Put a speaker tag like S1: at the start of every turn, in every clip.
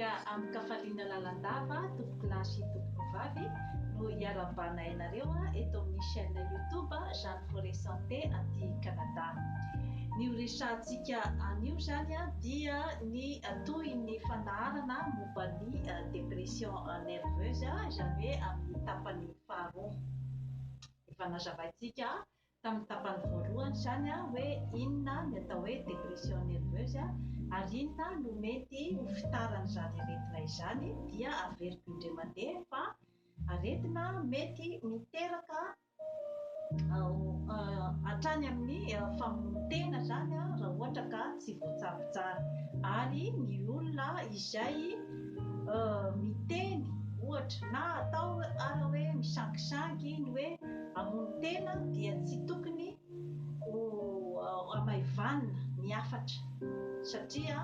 S1: dia amin'ny Kafaliana Lalandava, tompoko lahy sy tompoko vavy no hiara-bana ianareo eto amin'ny chaîne YouTube Jeanne Forêt Santé aty Canada. Ny horesahantsika anio zany dia ny toy ny fandaharana momba ny dépression nerveuse, izany hoe amin'ny tapany faharoa. Efa nazavaintsika tamin'ny tapany voalohany zany hoe inona ny atao hoe dépression nerveuse ary inona no mety ho fitaran'izany aretina izany, dia averiko indray mandeha fa aretina mety miteraka hatrany amin'ny famonon-tena zany raha ohatra ka tsy voatsabo tsara. Ary ny olona izay miteny ohatra na atao ara hoe misangisangy ny hoe hamonon-tena dia tsy tokony hamaivanina miafatra, satria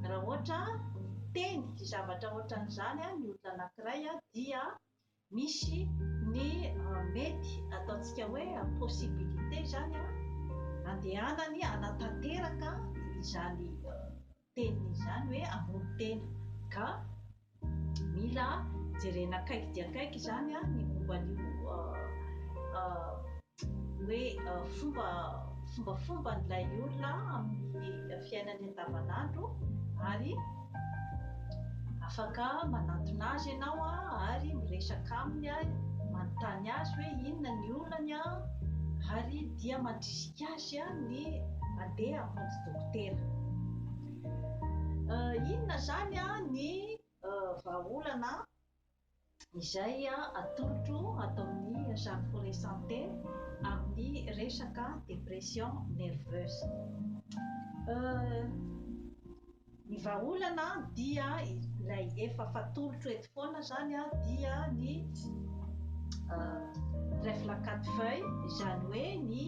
S1: raha ohatra miteny zavatra ohatran'izany ny olona anankiray dia misy ny mety ataontsika hoe possibilité zany andehanany hanatanteraka izany teniny izany hoe hamonon-tena, ka mila jerena akaiky dia akaiky zany ny momban'io hoe fombafomba n'ilay olona amin'ny fiainany andavanandro, ary afaka manantona azy ianao ary miresaka aminy, manontany azy hoe inona ny olany ary dia mandrisika azy ny andeha hamonjy dokotera. Inona zany ny vahaolana izay atolotro ataon'ny Jeanne Forêt Santé amin'ny resaka dépression nerveuse. Ny vahaolana dia ilay efa fatolotro eto foana zany dia ny trèfle à quatre feuilles, izany hoe ny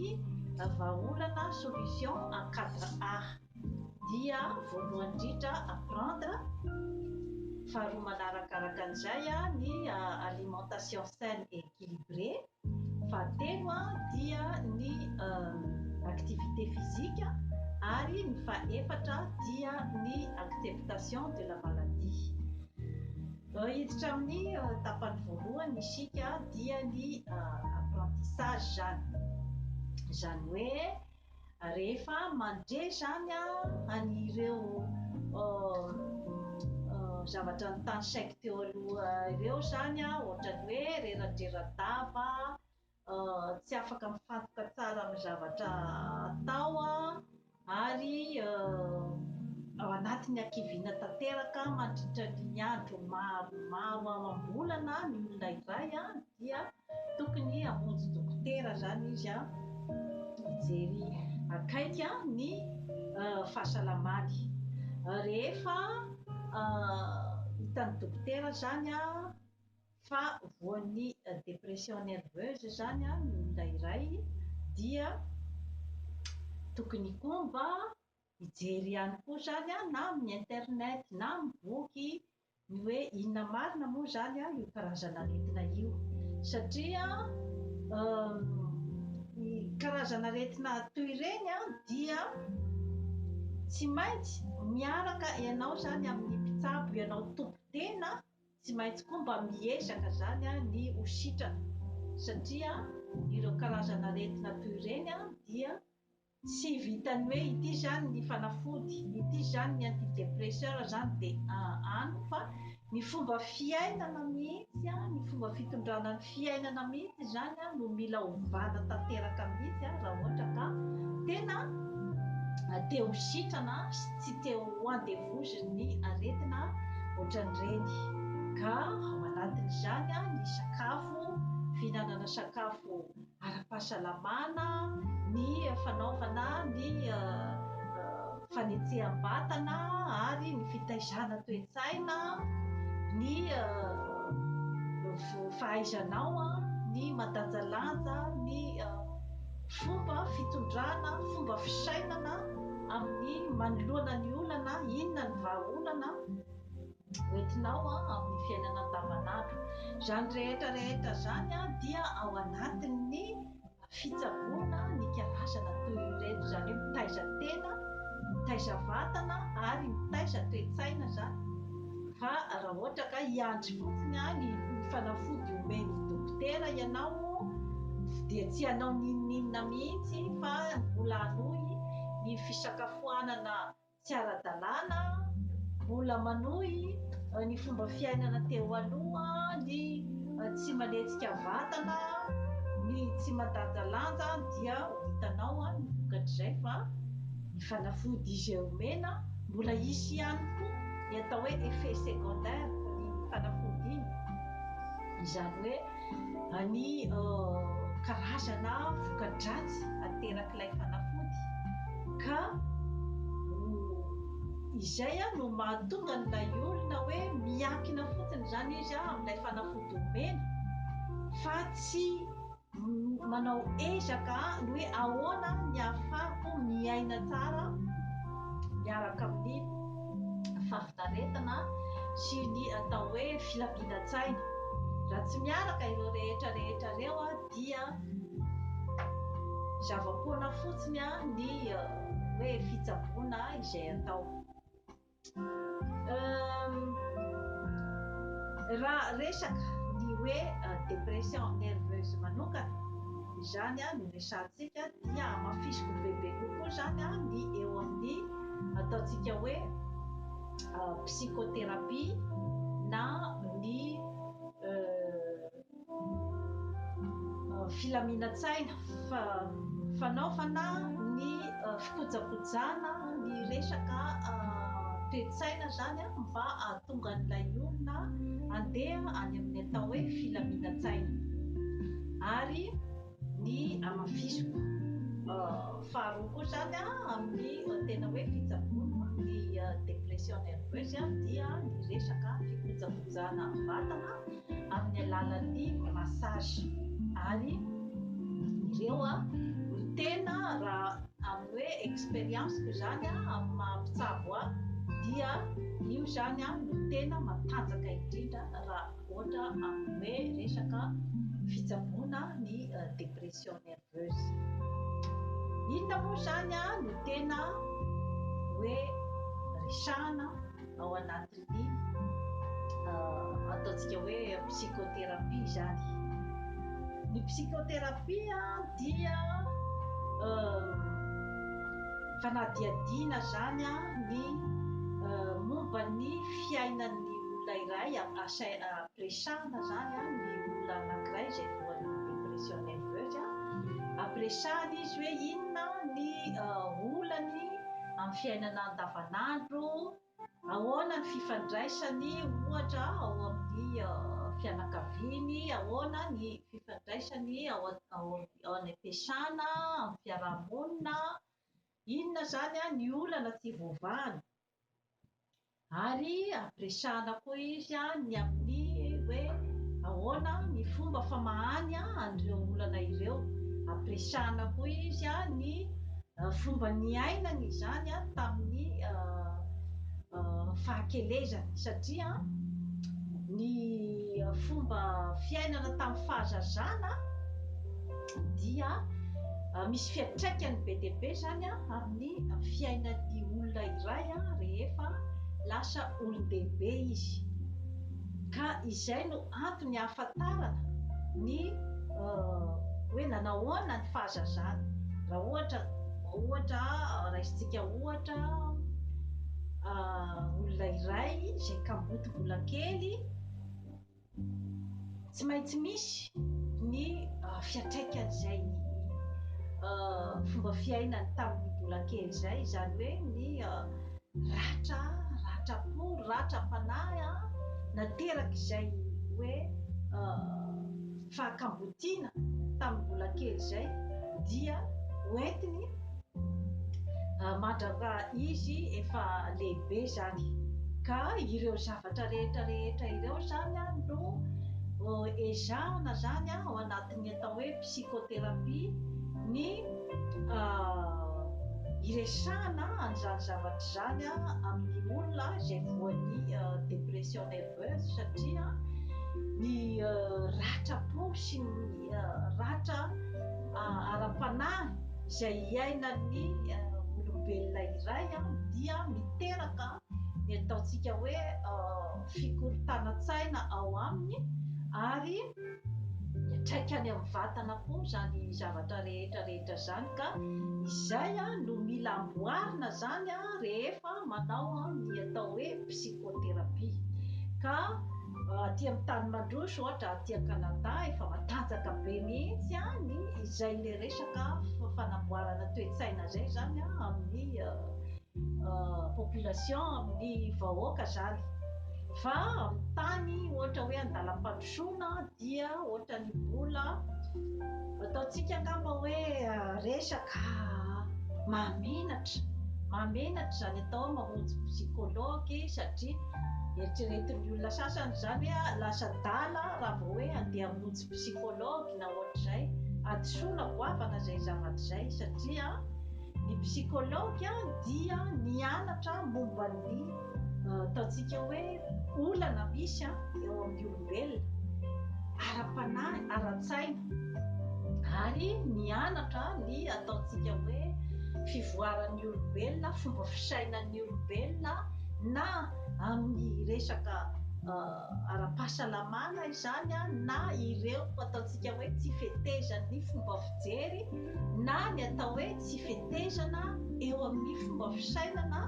S1: vahaolana solution en 4A, dia voalohany indrindra apprendre, faharoa manarakaraka an'izay ny alimentation saine et équilibrée, fahatelo dia ny activité physique, ary ny fahaefatra dia ny acceptation de la maladie. Hiditra amin'ny tapany voalohany isika dia ny apprentissage zany, izany hoe rehefa mandre zany an'ireo zavatra nitanisaiko teo aloha ireo zany, ohatran'ny hoe reradrera-dava, tsy afaka mifantoka tsara amin'ny zavatra atao, ary ao anatin'ny ankiviana tanteraka mandritra ny andro maromaro amam-bolana ny olona iray dia tokony hamonjy dokotera zany izy hijery akaiky ny fahasalamany. Rehefa hitan'ny dokotera zany fa voan'ny dépression nerveuse zany ny olona iray, dia tokony koa mba hijery ihany koa zany na amin'ny internet na amin'ny boky ny hoe inona marina moa zany io karazana aretina io, satria ny karazana aretina toy ireny dia tsy maintsy miaraka ianao zany amin'ny mpitsabo, ianao tompo-tena tsy maintsy koa mba miezaka zany ny ho sitrana, satria ireo karazana aretina toy ireny dia tsy vitany hoe ity zany ny fanafody, ity zany ny antidépresseur zany dia any, fa ny fomba fiainana mihitsy, ny fomba fitondrana ny fiainana mihitsy zany no mila ovana tanteraka mihitsy raha ohatra ka tena te ho sitrana tsy te ho andevozy ny aretina ohatran'ireny. Ka ao anatin'izany ny sakafo, fihinanana sakafo ara-pahasalamana, ny fanaovana ny fanetseham-batana, ary ny fitaizana toe-tsaina, ny fahaizanao ny mandanjalanja ny fomba fitondrana, fomba fisainana amin'ny manoloana ny olana, inona ny vahaolana hoentinao amin'ny fiainana andavanandro. Zany rehetra zany dia ao anatin'ny fitsaboana ny karazana toy ireto, zany hoe mitaiza tena, mitaiza vatana ary mitaiza toe-tsaina zany. Fa raha ohatra ka hiantry fotsiny ny fanafody omeny dokotera ianao dia tsy hanao ninninina mihitsy fa mbola hanohy ny fisakafoanana tsy ara-dalàna, mbola manohy ny fomba fiainana teo aloha, ny tsy manetsika vatana, ny tsy mandanjalanja dia hitanao ny vokatr'izay fa ny fanafody izy omena mbola hisy ihany koa ny atao hoe effet secondaire ny fanafody iny, izany hoe ny karazana voka-dratsy aterak'ilay fanafody ka izay no mahatonga n'ilay olona hoe miankina fotsiny zany izy amin'ilay fanafody omena fa tsy manao ezaka ny hoe ahoana ny ahafahako miaina tsara miaraka amin'ny fahafinaretana sy ny atao hoe filaminan-tsaina. Raha tsy miaraka ireo rehetra ireo dia zava-poana fotsiny ny hoe fitsaboana izay atao. Raha resaka ny hoe dépression nerveuse manokana izany no resahantsika dia mafisiko bebe kokoa zany ny eo amin'ny ataontsika hoe psychothérapie na ny filaminan-tsaina fanaovana ny fikojakojana ny resaka toe-tsaina zany mba ahatonga n'ilay olona handeha any amin'ny atao hoe filaminan-tsaina. Ary ny amafisiko faharoa koa zany amin'ny tena hoe fitsaboana ny dépression nerveuse dia ny resaka fikojakojana vatana amin'ny alalan'ny massage. Ary ireo no tena raha amin'ny hoe expérience-ko zany amin'ny mampitsabo dia io zany no tena matanjaka indrindra raha ohatra amin'ny hoe resaka fitsaboana ny dépression nerveuse. Inona moa zany no tena hoe resahana ao anatin'ny ataontsika hoe psychothérapie zany. Ny psychothérapie dia fanadihadiana zany ny momba ny fiainan'ny olona iray, ampiresahana zany ny olona anankiray izay voan'ny dépression nerveuse. Ampiresahana izy hoe inona ny olany amin'ny fiainana andavanandro, ahoana ny fifandraisany ohatra ao amin'ny fianakaviany, ahoana ny fifandraisany ao any am-piasana, amin'ny fiarahamonina, inona zany ny olana tsy voavahany. Ary ampiresahana koa izy ny amin'ny hoe ahoana ny fomba famahany an'ireo olana ireo. Ampiresahana koa izy ny fomba niainany izany tamin'ny fahakelezany, satria ny fomba fiainana tamin'ny fahazazana dia misy fiantraikany be dia be zany amin'ny fiainan'ny olona iray rehefa lasa olon-dehibe izy. Ka izay no antony hahafantarana ny hoe nanahoana ny fahazazana. Raha ohatra raisintsika ohatra olona iray izay kamboty mbola kely, tsy maintsy misy ny fiantraikany izay fomba fiainany tamin'ny mbola kely izay, izany hoe ny ratra-po, ratra-panahy nateraka izay hoe fahakambotiana tamin'ny mbola kely izay dia hoentiny mandraka izy efa lehibe zany. Ka ireo zavatra rehetra ireo zany no ezahana zany ao anatin'ny atao hoe psychothérapie ny iresahana an'izany zavatra zany amin'ny olona izay voan'ny dépression nerveuse, satria ny ratra-po sy ny ratra ara-panahy izay iainan'ny olombelona iray dia miteraka ny ataontsika hoe fikorontanan-tsaina ao aminy, ary traikany amin'ny vatana koa zany zavatra rehetrarehetra zany. Ka izay no mila amboarina zany rehefa manao ny atao hoe psychothérapie. Ka aty amin'ny tany mandroso ohatra aty Kanada efa matanjaka be mihitsy ny izay le resaka fanamboarana toe-tsaina zay zany amin'ny population, amin'ny vahoaka zany. Fa amin'ny tany ohatra hoe andalam-pandrosoana dia ohatra ny mbola ataontsika angamba hoe resaka mahamenatra zany atao mamonjy psychologue, satria eritreretin'ny olona sasany zany hoe lasa dala raha vao hoe andeha hamonjy psychologue na ohatr'izay. Adisoana goavana zay zavatra zay, satria ny psychologue dia nianatra momba ny ataontsika hoe olana misy eo amin'ny olombelona, ara-panahy, ara-tsaina, ary nianatra ny ataontsika hoe fivoaran'ny olombelona, fomba fisainan'ny olombelona, na amin'ny resaka ara-pahasalamana izany na ireo ataontsika hoe tsy fetezan'ny fomba fijery, na ny atao hoe tsy fetezana eo amin'ny fomba fisainana,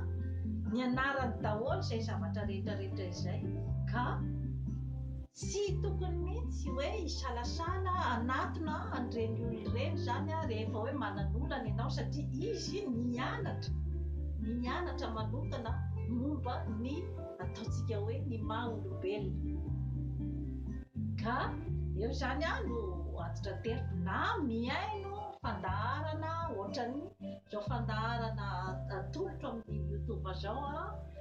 S1: ny anarany daholo zay zavatra rehetrarehetra izay. Ka tsy tokony mihitsy hoe hisalasala anatona an'ireny olona ireny zany rehefa hoe mananolana ianao, satria izy nianatra manokana momba ny ataontsika hoe ny maha olombelona. Ka eo zany no antitra teriko na miaino fandaharana ohatrany zao fandaharana atolotra amin'ny YouTube zao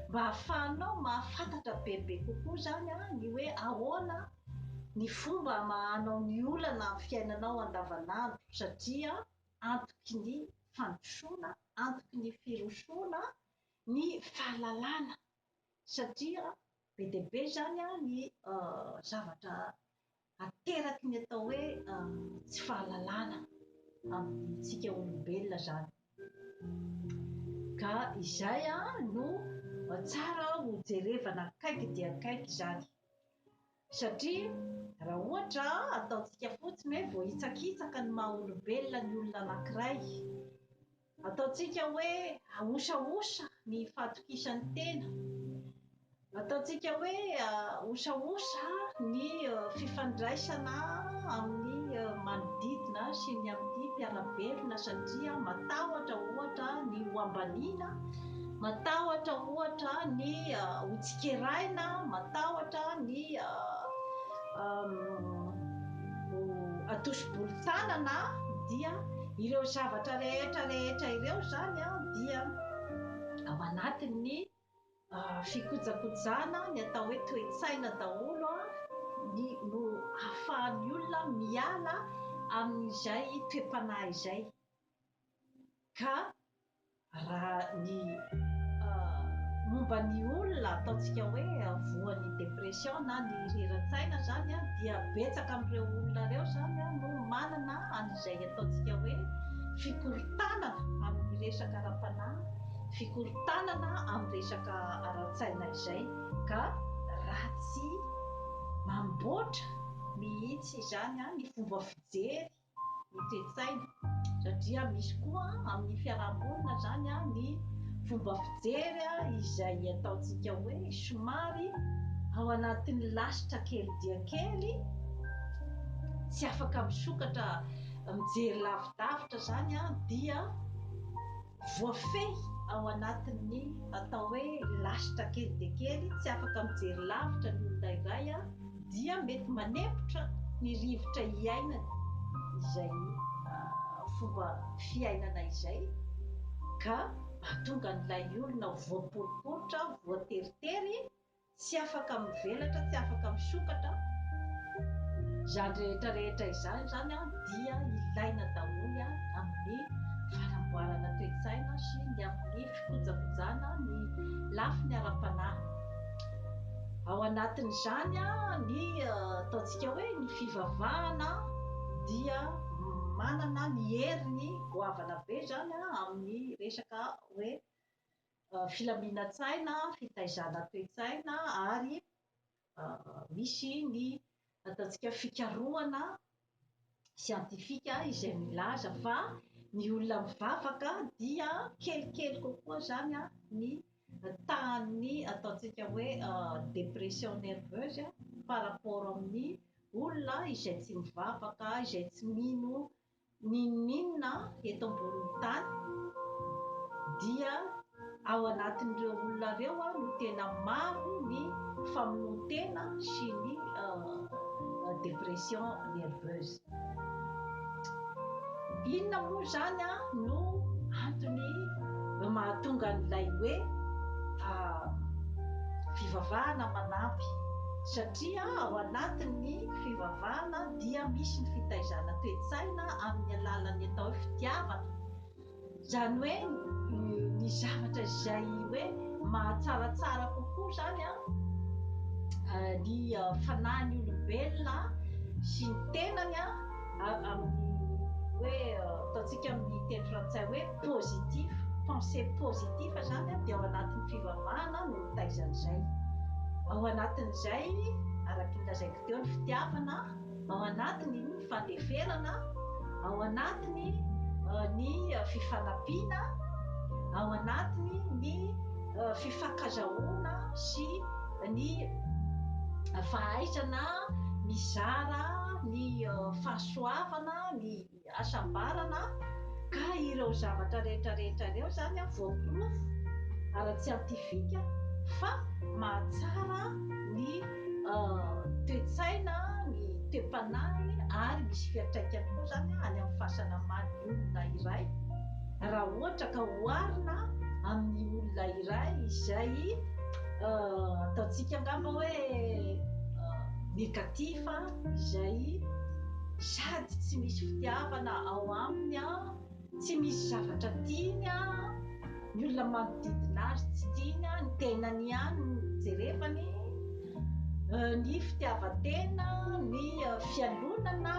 S1: mba hahafahanao mahafantatra bebe kokoa zany ny hoe ahoana ny fomba mahanao ny olana amin'ny fiainanao andavanandro, satria antoky ny fandrosoana, antoky ny firosoana, ny fahalalana, satria be dia be zany ny zavatra ateraky ny atao hoe tsy fahalalana amintsika olombelona zany. Ka izay no tsara ho jerevana akaiky dia akaiky zany, satria raha ohatra ataontsika fotsiny hoe voahitsakitsaka ny maha olombelona ny olona anankiray, ataontsika hoe ahosahosa ny fahatokisan'ny tena, ataontsika hoe ahosahosa ny fifandraisana amin'ny manodidina sy ny amin'ny mpiara-belona, satria matahotra ohatra ny hoambaniana, matahotra ohatra ny hotsikeraina, matahotra ny atoso-bolotsanana. Dia ireo zavatra rehetrarehetra ireo zany dia ao anatin'ny fikojakojana ny atao hoe toe-tsaina daholo no ahafahan'ny olona miala amin'izay toe-panahy izay. Ka raha ny momba ny olona ataontsika hoe voan'ny depression na ny reran-tsaina zany dia betsaka amin'ireo olona ireo zany no manana an'izay ataontsika hoe fikorontanana amin'ny resaka ara-panahy, fikorontanana amin'ny resaka ara-tsaina izay. Ka raha tsy mamboatra mihitsy zany ny fomba fijery ny toe-tsaina, satria misy koa amin'ny fiarahamonina zany ny fomba fijery izay ataontsika hoe somary ao anatin'ny lasitra kely dia kely, tsy afaka misokatra mijery lavidavitra zany dia voafehy ao anatin'ny atao hoe lasitra kely dia kely, tsy afaka mijery lavitra ny olona iray dia mety manempotra ny rivotra hiainana izay fomba fiainana izay. Ka mahatonga n'ilay olona voaporiporitra, voateritery, tsy afaka mivelatra, tsy afaka misokatra. Izany rehetrarehetra izany zany dia ilaina daholo amin'ny fanamboarana toe-tsaina sy ny amin'ny fikojakojana ny lafiny ara-panahy. Ao anatin'izany ny ataontsika hoe ny fivavahana dia manana ny heriny goavana be zany amin'ny resaka hoe filaminantsaina, fitaizana toe-tsaina ary misy ny ataontsika fikarohana siantifika izay milaza fa ny olona mivavaka dia kelikely kokoa zany ny tahan'ny ataontsika hoe dépression nerveuse par rapport amin'ny olona izay tsy mivavaka, izay tsy mino n'inona eto ambonin'ny tany, dia ao anatin'ireo olona ireo no tena maro ny famonoan-tena sy ny dépression nerveuse. Inona moa zany no antony mahatonga an'ilay hoe fivavahana manampy? Satria ao anatin'ny fivavahana dia misy ny fitaizana toe-tsaina amin'ny alalan'ny atao hoe fitiavana. Zany hoe ny zavatra izay hoe mahatsaratsara kokoa zany ny fanahin'ny olombelona sy ny tenany amin'ny hoe ataontsika amin'ny teny frantsay hoe positif, pensée positive zany dia ao anatin'ny fivavahana no taizan'izay. Ao anatin'izay araka ny lazaiko teo ny fitiavana, ao anatiny ny fandeferana, ao anatiny ny fifanampiana, ao anatiny ny fifankazahoana sy ny fahaizana mizara ny fahasoavana, ny asambarana. Ka ireo zavatra rehetrarehetra ireo zany voaporofo ara-tsiantifika fa mahatsara ny toe-tsaina, ny toe-panahy, ary misy fiantraikany koa zany any amin'ny fahasalaman'ny olona iray raha ohatra ka oharina amin'ny olona iray izay ataontsika angamba hoe negativa, izay sady tsy misy fitiavana ao aminy, tsy misy zavatra tiany, ny olona manodidina azy tsy tiany, ny tenany ihany no jerevany, ny fitiavan-tena, ny fialonana,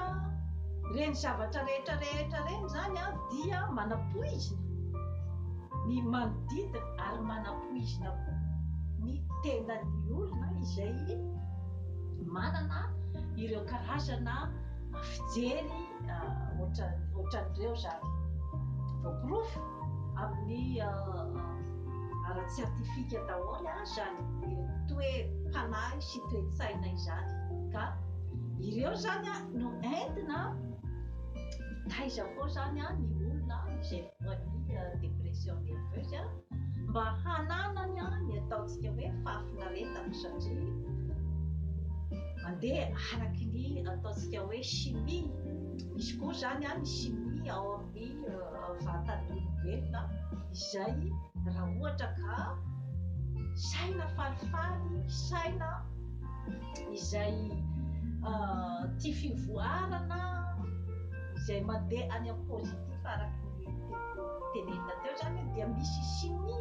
S1: reny zavatra rehetrarehetra reny zany dia manapoizina ny manodidina ary manapoizina ny tenan'ny olona izay manana ireo karazana fijery ohatran'ireo zany. Voaporofo amin'ny ara-tsiantifika daholo zany toe-panahy sy toe-tsaina izany. Ka ireo zany no entina taiza koa zany ny olona izay voan'ny dépression nerveuse mba hananany ny ataontsika hoe fahafinaretana, satria mandeha araky ny ataontsika hoe chimie. Misy koa zany ny chimie ao amin'ny vatan'ny olombelona izay raha ohatra ka saina falifaly, saina izay tia fivoarana, izay mandeha any amin'ny positif araky ny tenenina teo zany dia misy chimie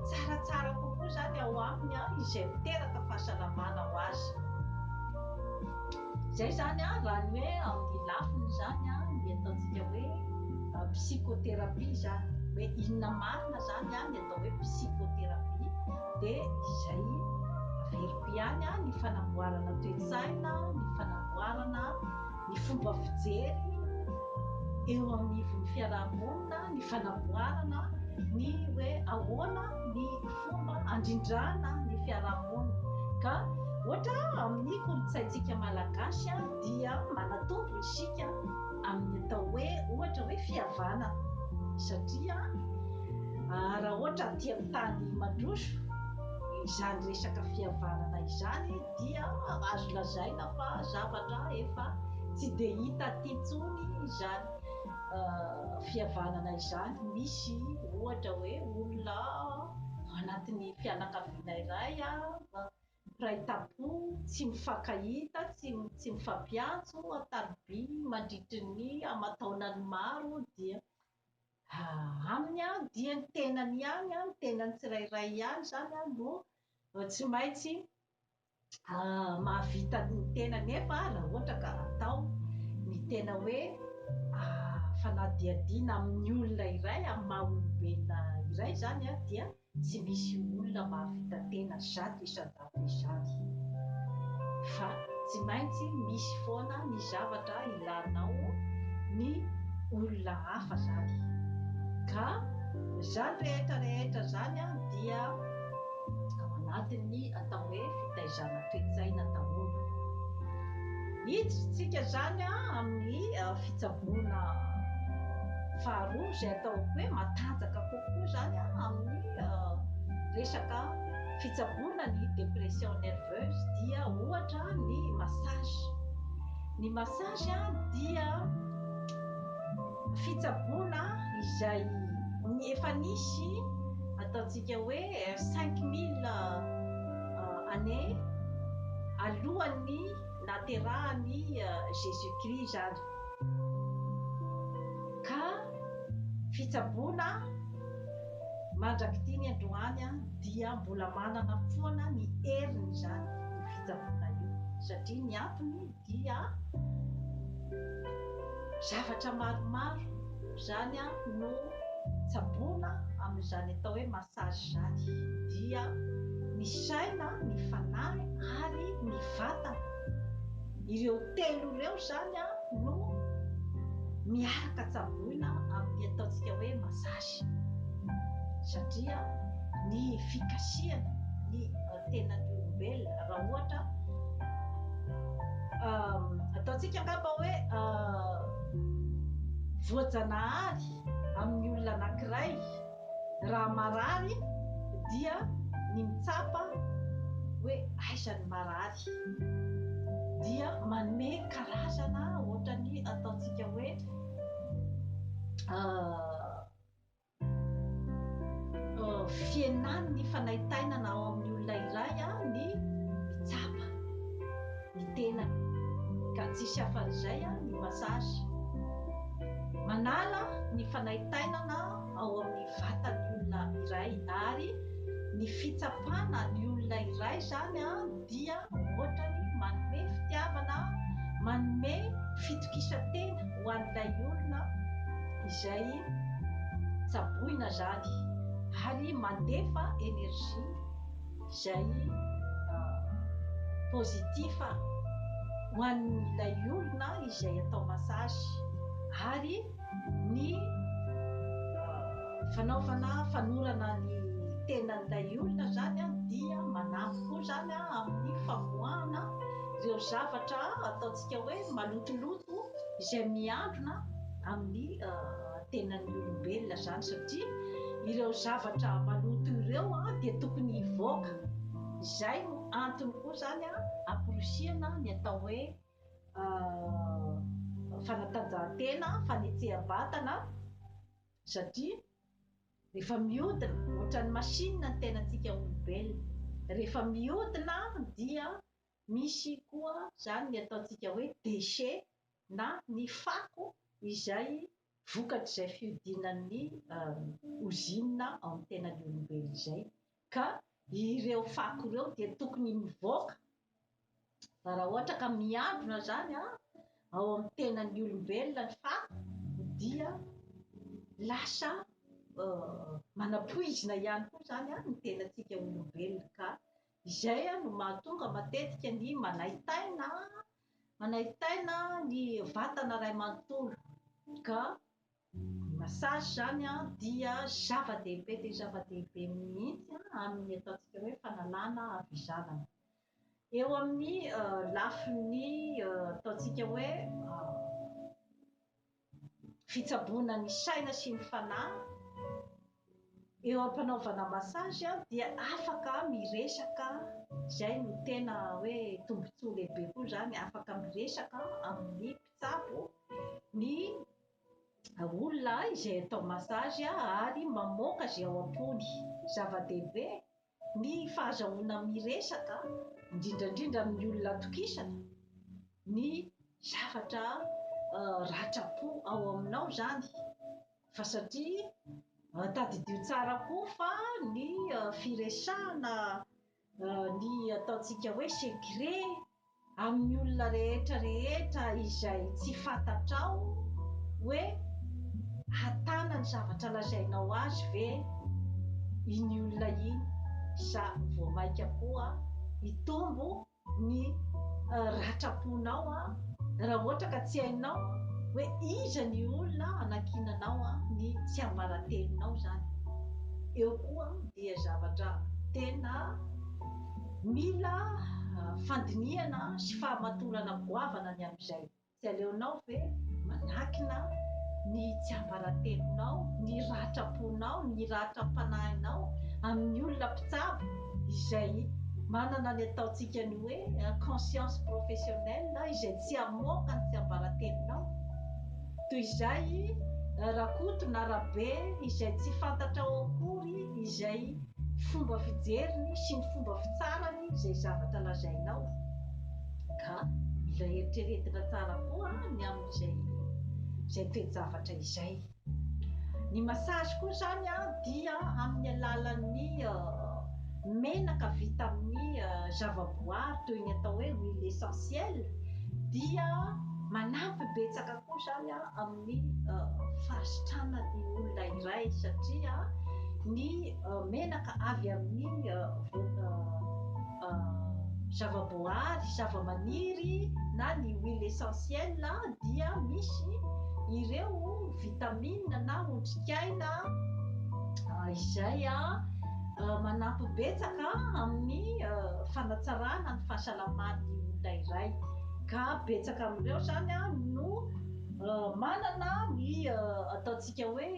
S1: tsaratsara kokoa zany ao aminy izay miteraka fahasalamana ho azy. Zay zany raha ny hoe amin'ny lafiny zany ny ataontsika hoe psychothérapie zany, hoe inona marina zany ny atao hoe psychothérapie, dia izay averiko ihany ny fanamboarana toe-tsaina, ny fanamboarana ny fomba fijery eo amin'ny ivon'ny fiarahamonina, ny fanamboarana ny hoe ahoana ny fomba andrindrana ny fiarahamonina. Ka ohatra amin'ny kolontsaintsika malagasy dia manatombo isika amin'ny atao hoe ohatra hoe fihavanana, satria raha ohatra aty amin'ny tany mandroso izany resaka fihavanana izany dia azo lazaina fa zavatra efa tsy dia hita aty intsony izany fihavanana izany. Misy ohatra hoe olona anatin'ny fianakaviana iray mpiray tampo, tsy mifankahita, tsy mifampiantso, taroby mandritry ny aman-taonany maro, dia aminy dia ny tenany ihany, ny tenany tsirairay ihany zany no tsy maintsy mahavita ny tena. Nefa raha ohatra ka atao ny tena hoe fanadihadiana amin'ny olona iray, amin'ny maha olombelona iray zany dia tsy misy olona mahavita tena zato isan-jato izany, fa tsy maintsy misy foana ny zavatra ilanao ny olona hafa zany. Ka zany rehetrarehetra zany dia ao anatin'ny atao hoe fitaizana toe-tsaina daholo. Hiditsika zany amin'ny fitsaboana faharoa izay atao hoe matanjaka kokoa zany amin'ny resaka fitsaboana ny dépression nerveuse dia ohatra ny massage. Ny massage dia fitsaboana izay efa nisy ataontsika hoe 5000 année alohan'ny naterahany Jésus-Christ zany. Ka fitsaboana mandrakitiny androany dia mbola manana foana ny heriny zany ny fitsaboana io, satria ny antony dia zavatra maromaro zany no tsaboana amin'izany atao hoe massage zany, dia ny saina, ny fanahy ary ny vatana. Ireo telo ireo zany no miaraka tsaboina amin'ny ataontsika hoe massage, satria ny fikasiana ny tenan'ny olombelona raha ohatra ataontsika angamba hoe voajanahary amin'ny olona anankiray raha marary dia ny mitsapa hoe aizany marary dia manome karazana ohatrany ataontsika hoe fienany ny fanaitainana ao amin'ny olona iray ny mitsapa ny tenany, ka tsisy hafan'izay ny massage manala ny fanaitainana ao amin'ny vatan'ny olona iray, ary ny fitsapana ny olona iray zany dia ohatrany manome fitiavana, manome fitokisantena ho an'ilay olona izay tsaboina zany, ary mandefa énergie izay pozitiva ho an'ilay olona izay atao massage. Ary ny fanaovana fanorana ny tenan'ilay olona zany dia manampy koa zany amin'ny famoahana ireo zavatra ataontsika hoe malotoloto izay miandrona amin'ny tenan'ny olombelona zany, satria ireo zavatra maloto ireo dia tokony hivoaka. Izay no antony koa zany amporosiana ny atao hoe fanatanjahantena, fanetseham-batana, satria rehefa mihodina ohatran'ny masinina ny tenantsika olombelona, rehefa mihodina dia misy koa zany ny ataontsika hoe déchet na ny fako izay vokatr'izay fihodinan'ny ozinina ao amin'ny tenan'ny olombelona izay, ka ireo fako ireo dia tokony mivoaka. Fa raha ohatra ka miandrona zany ao amin'ny tenan'ny olombelona ny fako dia lasa manapoizina ihany koa zany ny tenantsika olombelona, ka izay no mahatonga matetika ny manaitaina ny vatana ray manontolo. Ka massage zany dia zava-dehibe dia zava-dehibe mihitsy amin'ny ataontsika hoe fanalana havizanana. Eo amin'ny lafiny ataontsika hoe fitsaboana ny saina sy ny fanahy, eo am-panaovana massage dia afaka miresaka, izay no tena hoe tombontsoa lehibe koa zany, afaka miresaka amin'ny mpitsabo ny olona izay atao massage ary mamoaka izay ao am-pony. Zava-dehibe ny fahazahoana miresaka, indrindrandrindra amin'ny olona atokisana, ny zavatra ratra-po ao aminao zany, fa satria tadidio tsara koa fa ny firesahana ny ataontsika hoe secret amin'ny olona rehetrarehetra izay tsy fantatrao hoe hatana ny zavatra lazainao azy ve, iny olona iny sa voamaika koa hitombo ny ratraponao raha ohatra ka tsy hainao hoe iza ny olona anakinanao ny tsy ambaratelonao zany. Eo koa dia zavatra tena mila fandinihana sy fahamatorana goavana ny amin'izay. Tsy aleonao ve manakina ny tsy ambaratelonao, ny ratraponao, ny ratram-panahinao amin'ny olona mpitsabo izay manana ny ataontsika ny hoe conscience professionnelle, izay tsy hamoaka ny tsy ambaratelonao. Toy izay rakoto na rabe izay tsy fantatrao akory izay fomba fijeriny sy ny fomba fitsarany izay zavatra lazainao, ka mila eritreretina tsara koa ny amin'izay toe-javatra izay. Ny masazy koa zany dia amin'ny alalan'ny menaka vita amin'ny zavaboary toy ny atao hoe huile essentielle, dia manampy betsaka koa zany amin'ny fahasitrana ny olona iray, satria ny menaka avy amin'ny zavaboary, zavamaniry na ny huile essentielle dia misy ireo vitamine na otrikaina izay manampy betsaka amin'ny fanatsarana ny fahasalaman'ny olona iray, ka betsaka amin'ireo zany no manana ny ataontsika hoe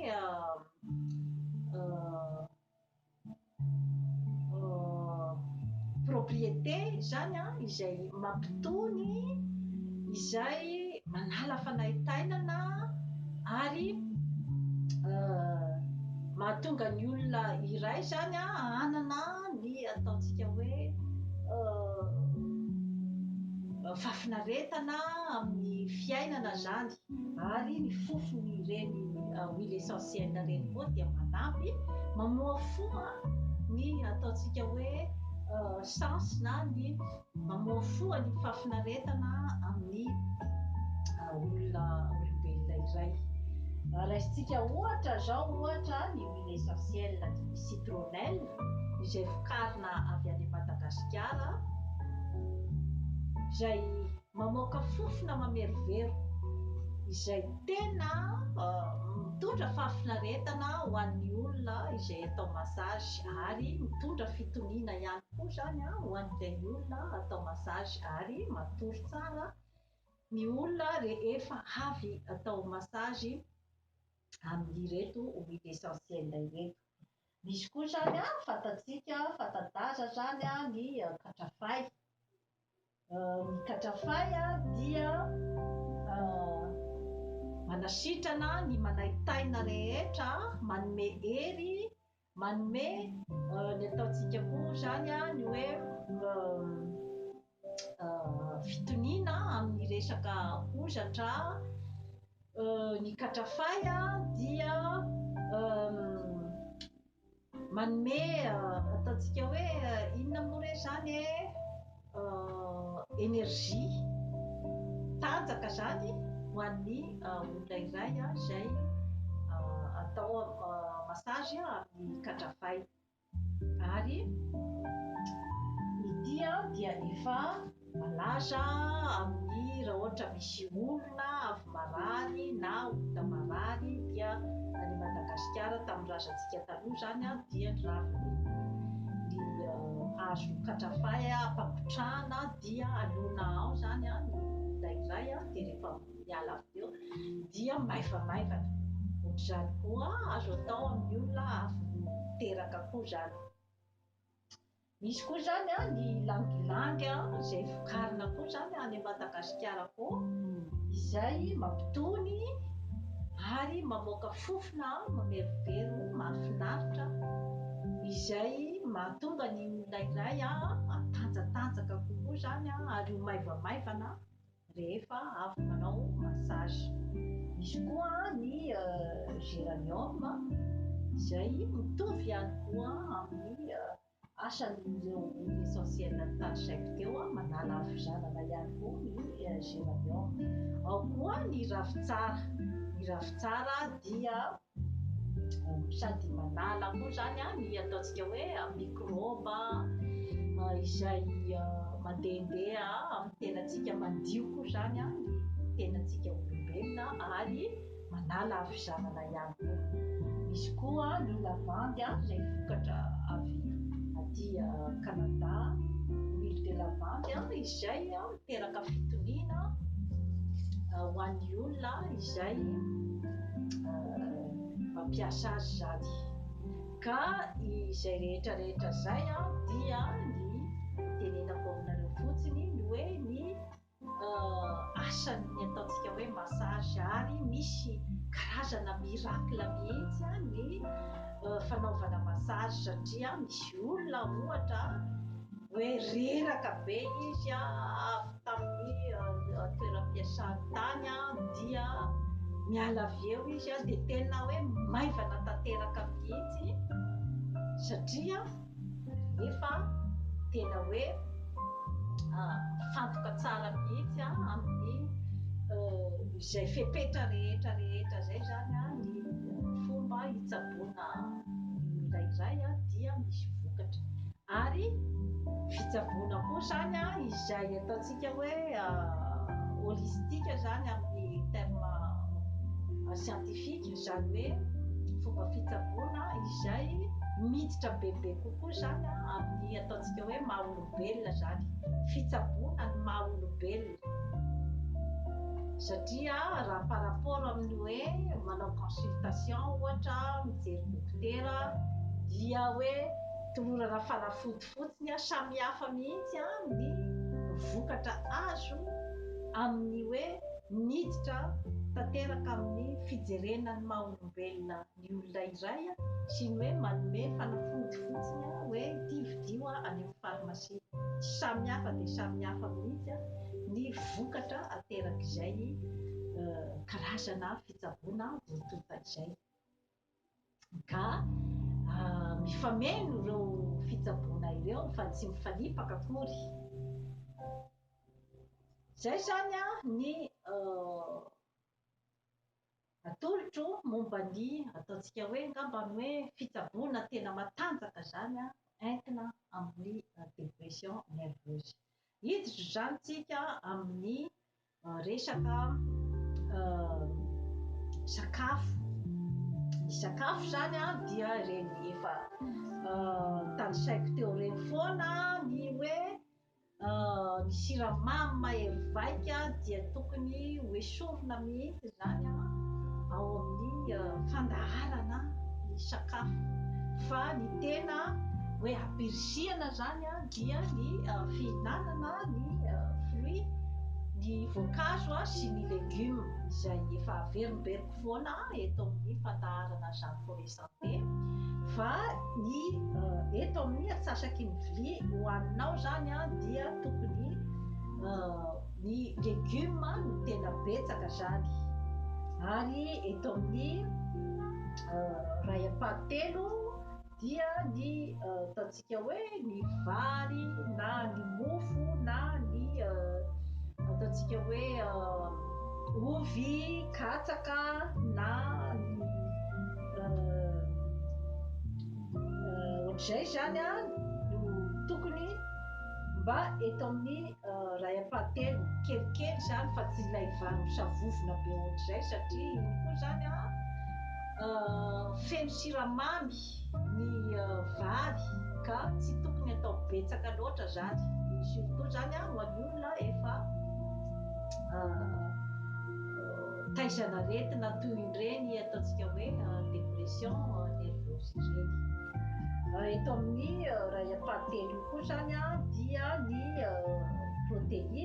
S1: propriété zany izay mampitony, izay manala fanahitainana ary mahatonga ny olona iray zany hanana ny ataontsika hoe fahafinaretana amin'ny fiainana zany. Ary ny fofony ireny huile essentielle reny koa dia manampy mamoa fo ny ataontsika hoe sens na ny mamoa foa ny fahafinaretana amin'ny olona olombelona iray. Raisitsika ohatra zao ohatra ny huile essentielle citronnelle izay vokarina avy any Madagasikara, izay mamoaka fofona mamerivero izay tena mitondra fahafinaretana ho an'ny olona izay atao masazy, ary mitondra fitoniana ihany koa zany ho an'ilay olona atao masazy, ary matory tsara ny olona rehefa avy atao masazy amin'ireto huile essentielle ireto. Misy koa zany fantatsika fanta-daza zany ny katrafay. Ny katrafay dia manasitrana ny manaitaina rehetra, manome hery, manome ny ataontsika koa zany ny hoe fitoniana amin'ny resaka hozatra. Ny katrafay dia manome ataontsika hoe inona moa re zany énergie, tanjaka zany ho an'ny olona iray izay atao masazy amin'ny katrafay. Ary ity dia efa malaza amin'ny raha ohatra misy olona avy marary na olona marary dia any Madagasikara tamin'ny razantsika taloha zany dia ny raviny ny hazo katrafay ampangotrahana dia alona ao zany ny olona iray, dia rehefa miala avy eo dia maivamaivana. Ohatr'izany koa azo atao amin'ny olona avy teraka koa zany. Misy koa zany ny ilangilangy izay vokarina koa zany any Madagasikara koa, izay mampitony ary mamoaka fofona mamerivero mahafinaritra, izay mahatonga ny olona iray tanjatanjaka kokoa zany ary ho maivamaivana rehefa avy manao masazy. Misy koa ny géranium izay mitovy ihany koa amin'ny asan'ireo huile essentielle tandrosaiko teo, manala havizanana ihany koa ny géranium. Ao koa ny ravitsara. Ny ravitsara dia sady manala koa zany a ny ataontsika hoe microba izay mandehandeha amin'ny tenantsika mandio koa zany a ny tenantsika olombelona ary manala havizanana ihany koa. Misy koa ny lavandy izay vokatra avy aty Canada, huile de lavande izay miteraka fitoniana ho an'ny olona izay mampiasa azy zany. Ka izay rehetrarehetra zay dia ny tenenako aminareo fotsiny ny hoe ny asan'ny ataontsika hoe massage, ary misy karazana miracle mihitsy ny fanaovana massage satria misy olona ohatra hoe reraka be izy avy tamin'ny toeram-piasany tany dia miala avy eo izy dia tena hoe maivana tanteraka mihitsy satria efa tena hoe fantoka tsara mihitsy amin'ny izay fepetra rehetra zay zany ny fomba hitsaboana olona iray dia misy vokatra. Ary fitsaboana koa zany izay ataontsika hoe holistique zany amin'ny terme scientifique, zany hoe fomba fitsaboana izay miditra bebe kokoa zany amin'ny ataontsika hoe maha olombelona zany, fitsaboana ny maha olombelona. Satria raha par rapport amin'ny hoe manao consultation ohatra mijery dokotera dia hoe tolorana fanafody fotsiny samihafa mihitsy ny vokatra azo amin'ny hoe miditra tanteraka amin'ny fijerenany maha olombelona ny olona iray sy ny hoe manome fanafody fotsiny hoe tividio any amin'ny pharmacie. Samihafa dia samihafa mihitsy ny vokatra aterak'izay karazana fitsaboana voatonta izay. Ka mifameno ireo fitsaboana ireo fa tsy mifanipaka akory. Zay zany ny atolotro momba ny ataontsika hoe ngambany hoe fitsaboana tena matanjaka zany entina amin'ny dépression nerveuse. Hiditra zany tsika amin'ny resaka sakafo. Ny sakafo zany dia reny efa tanisaiko teo reny foana ny hoe ny siramamy mahery vaika dia tokony hoesorina mihitsy zany ao amin'ny fandaharana ny sakafo, fa ny tena hoe ampirisihana zany dia ny fihinanana ny fruit, ny voankazo sy ny légume izay efa averimberiko foana eto amin'ny fandaharana zany forêt santé. Fa ny eto amin'ny atsasaky ny vilia hoaninao zany dia tokony ny légume no tena betsaka zany. Ary eto amin'ny ray am-pahatelo dia ny ataontsika hoe ny vary na ny mofo na ny ataontsika hoe ovy katsaka na ny ohatr'izay zany no tokony mba eto amin'ny ray am-pahatelo kelikely zany, fa tsy ilay vary misavovona be ohatr'izay satria iny koa zany feno siramamy ny vary ka tsy tokony atao betsaka loatra zany, surtout zany ho an'ny olona efa taizana aretina toy ireny ataontsika hoe dépression nerveuse ireny. Eto amin'ny ray am-pahatelo koa zany dia ny protéine,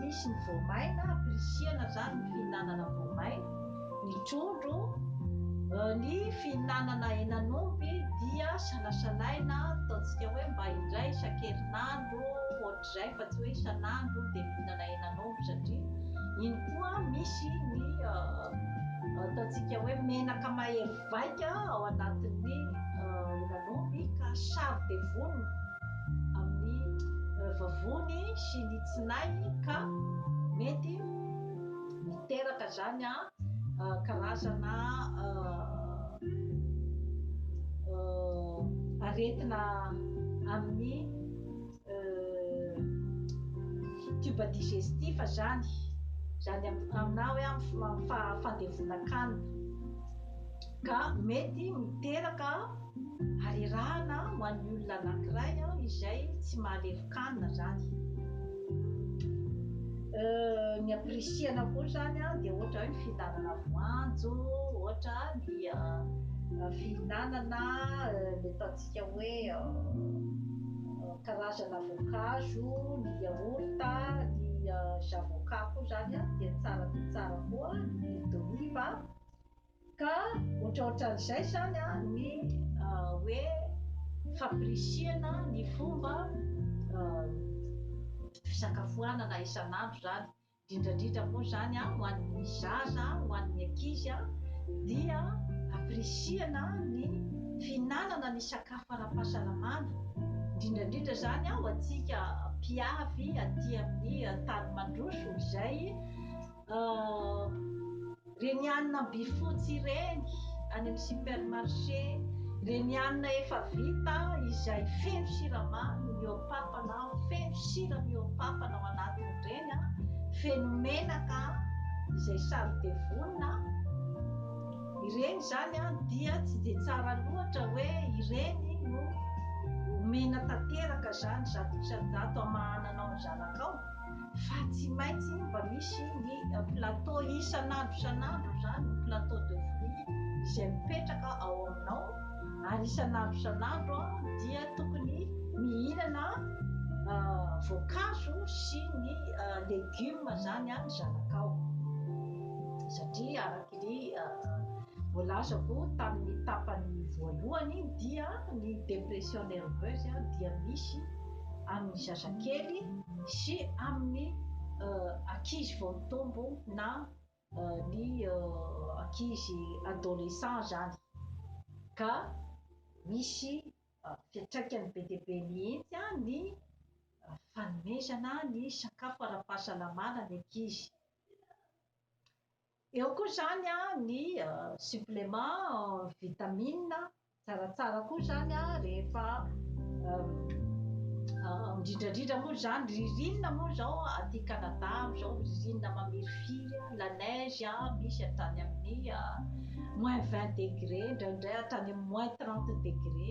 S1: misy ny voamaina, ampirisihana zany ny fihinanana voamaina, ny trondro, ny fihinanana henan'omby dia sanasanaina ataontsika hoe mba indray isan-kerinandro ohatr'izay, fa tsy hoe isan'andro dia mihinana henan'omby satria iny koa misy ny ataontsika hoe menaka mahery vaika ao anatin'ny henan'omby ka sary dia vonona amin'ny vavony sy ny tsinay, ka mety miteraka zany karazana aretina amin'ny tube digestif zany amina hoe amin'ny fandevonan-kanina ka mety miteraka harerahana ho an'ny olona anankiray izay tsy mahalevo-kanina zany. Ny ampirisiana koa zany dia ohatra hoe ny fihinanana voanjo, ohatra ny fihinanana le ataontsika hoe karazana voankazo, ny yaourta, ny zavoka koa zany dia tsara koa ny huile d'olive ka ohatraohatran'izay zany ny hoe fampirisiana ny fomba fisakafoanana isan'andro zany, indrindrandrindra moa zany ho an'ny zaza, ho an'ny ankizy dia ampirisiana ny fihinanana ny sakafo ara-pahasalamana, indrindrandrindra zany ho antsika mpiavy aty amin'ny tany mandroso izay reny hanina bifotsy ireny any amin'ny supermarché, reny hanina efa vita izay feno siramamy mihoapapana, feno sira mihoapapana ao anatin'ireny, feno menaka izay sary devonina, ireny zany dia tsy dia tsara loatra hoe ireny no omena tanteraka zany zato amahananao ny zanakao, fa tsy maintsy mba misy ny plateau isan'andro zany, plateau de fruits izay mipetraka ao aminao, ary isan'andro dia tokony mihinana voankazo sy ny legioma zany ny zanakao, satria araka ny voalazako tamin'ny tapany voalohany dia ny dépression nerveuse dia misy amin'ny zazakely sy amin'ny ankizy vao mitombo na ny ankizy adolescent zany, ka misy fiantraikany be dia be mihitsy ny fanomezana ny sakafo ara-pahasalamana ny ankizy. Eo koa zany ny supplément vitamine, tsaratsara koa zany rehefa indrindrandrindra moa zany ririnina moa zao aty Canada zao ririnina mamirifiry, la neige misy hatrany amin'ny -20 degré, indraindray hatrany amin'ny -30 degré.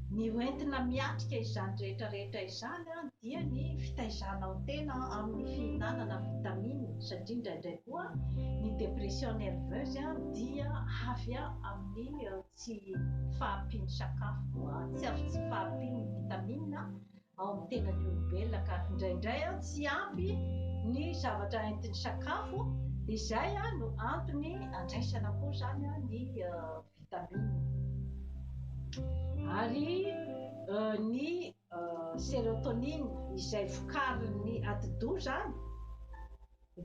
S1: Ny hoentina miatrika izany rehetrarehetra izany dia ny fitaizanao tena amin'ny fihinanana vitamine, satria indraindray koa ny dépression nerveuse dia avy amin'ny tsy fahampiany sakafo, tsy fahampiany vitamine ao amin'ny tenan'ny olombelona, ka indraindray tsy ampy ny zavatra entin'ny sakafo, izay no antony andraisana koa zany ny vitamine. Ary ny sérotonine izay vokarin'ny ati-doha zany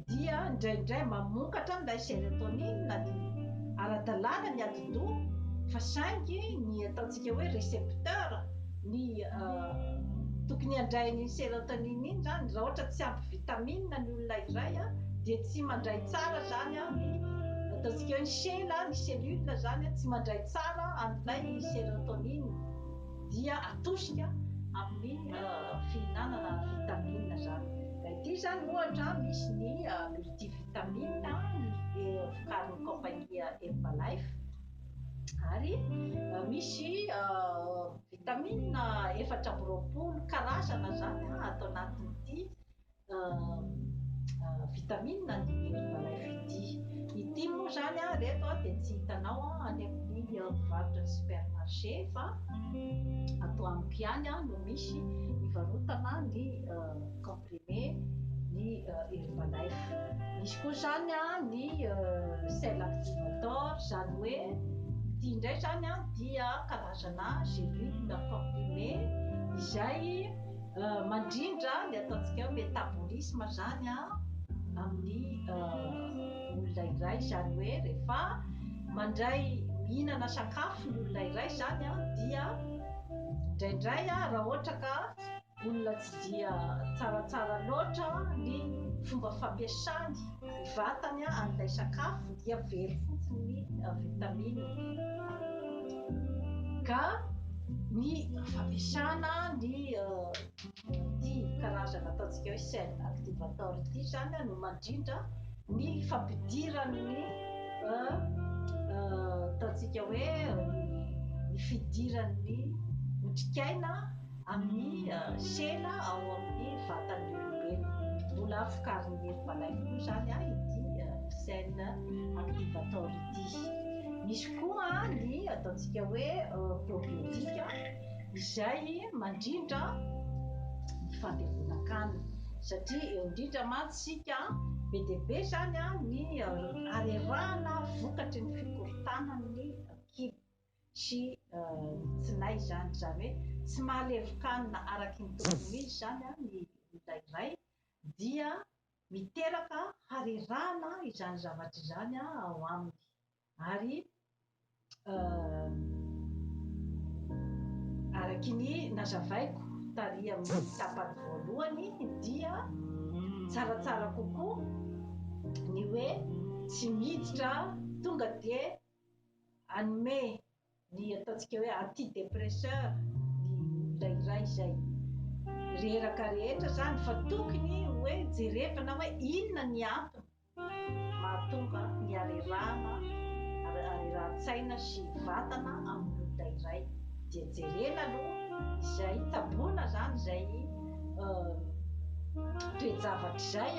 S1: dia indraindray mamokatra ilay sérotonine na ara-dalàna ny ati-doha, fa saingy ny ataontsika hoe récepteur ny tokony handrainy sérotonine iny zany, raha ohatra tsy ampy vitamine ny olona iray dia tsy mandray tsara zany ny ataontsika hoe ny sela, ny cellule zany tsy mandray tsara an'ilay sérotonine, dia atosika amin'ny fihinanana vitamine zany. Ity zany ohatra misy ny multivitamine vokarin'ny compagnie Herbalife, ary misy vitamine 420 karazana zany atao anatin'ity vitamine ny Herbalife ity moa zany reto dia tsy hitanao any amin'ny mpivarotra ny supermarché, fa atao amiko ihany no misy ivarotana ny comprimé ny Herbalife. Misy koa zany ny sel activator, zany hoe ity indray zany dia karazana gélule comprimé izay mandrindra ny ataontsika hoe métabolisme zany amin'ny olona iray, zany hoe rehefa mandray mihinana sakafo ny olona iray zany dia indraindray raha ohatra ka olona tsy dia tsaratsara loatra ny fomba fampiasany ny vatany an'ilay sakafo dia very fotsiny ny vitamine ka ny fampiasana ny ty karazana ataontsika hoe cell activateur ty zany no mandrindra ny fampidiran'ny ataontsika hoe ny fidiran'ny otrikaina amin'ny sela ao amin'ny vatan'ny olombelona. Mbola vokarin'ny herbalife koa zany ity cell activateur ity. Misy koa ny ataontsika hoe probiotika izay mandrindra ny fandevonan-kanina satria eo indrindra mantsika be dia be zany ny arerahana vokatry ny fikorontanan'ny kibo sy tsinay zany hoe tsy mahalevokanina araky ny tokony izy zany ny olona iray dia miteraka harerahana izany zavatra izany ao aminy ary araky ny nazavaiko tary amin'ny tapany voalohany dia tsaratsara kokoa ny hoe tsy miditra tonga dia anome ny ataontsika hoe antidépresseur ny olona iray izay reraka rehetra zany fa tokony hoe jerevana hoe inona ny antony mahatonga ny areran-tsaina sy vatana amin'ny olona iray dia jerena aloha izay taboana zany izay toe-javatra izay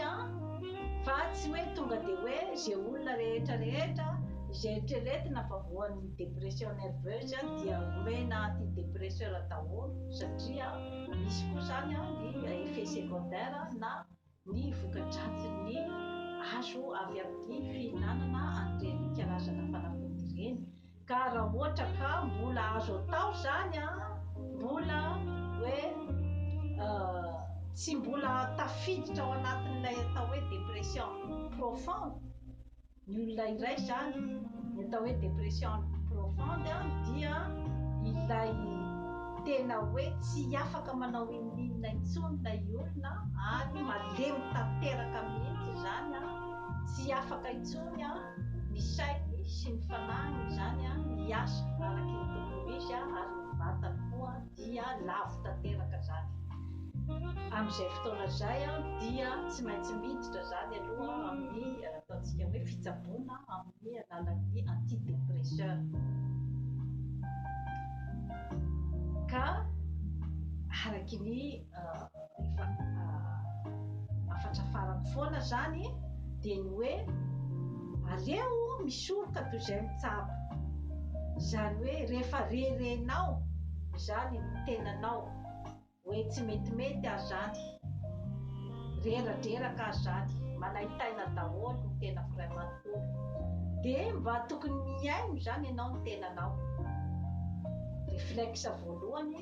S1: fa tsy hoe tonga dia hoe zay olona rehetra izay eritreretina fa voan'ny dépression nerveuse dia omena antidépresseur daholo satria misy koa zany ny effet secondaire na ny voka-dratsiny azo avy amin'ny fihinanana an'ireny karazana fanafody ireny ka raha ohatra ka mbola azo atao zany mbola hoe tsy mbola tafiditra ao anatin'ilay atao hoe dépression profonde ny olona iray zany ny atao hoe dépression profonde dia ilay tena hoe tsy afaka manao inona intsony ilay olona ary malemy tanteraka mihitsy zany tsy afaka intsony ny sainy sy ny fanahiny zany miasa araky ny tokony izy ary ny vatany koa dia lavo tanteraka zany. Amin'izay fotoana izay dia tsy maintsy miditra zany aloha amin'ny ataontsika hoe fitsaboana amin'ny alalan'ny antidépresseur ka araky ny afatra farany foana zany dia ny hoe aleo misoroka toy izay mitsabo zany hoe rehefa rerenao zany ny tenanao hoe tsy metimety azy zany reradreraka azy zany manahitaina daholo ny tenako ray manontolo dia mba tokony miaino zany ianao ny tenanao réflexe voalohany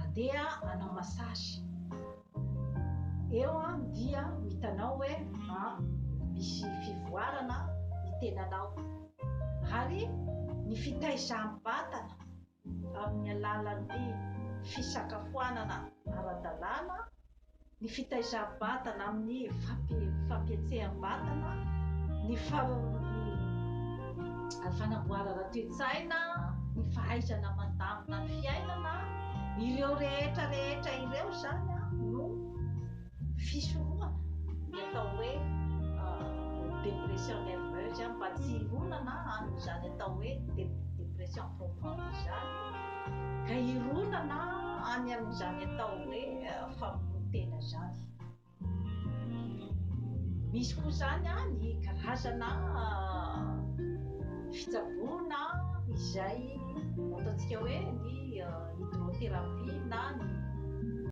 S1: andeha anao massage eo dia mitanao hoe misy fivoarana ny tenanao ary ny fitaizam-batana amin'ny alalan'ny fisakafoanana ara-dalàna ny fitaizam-batana amin'ny fampietseham-batana ny fanamboarana toe-tsaina ny fahaizana mandamina ny fiainana ireo rehetra ireo zany no fisorohana ny atao hoe dépression nerveuse mba tsy hironana izany atao hoe dépression profonde izany ka hironana any amin'izany atao hoe famontena zany. Misy koa zany ny karazana fitsaboana izay ataontsika hoe ny hydrothérapie na ny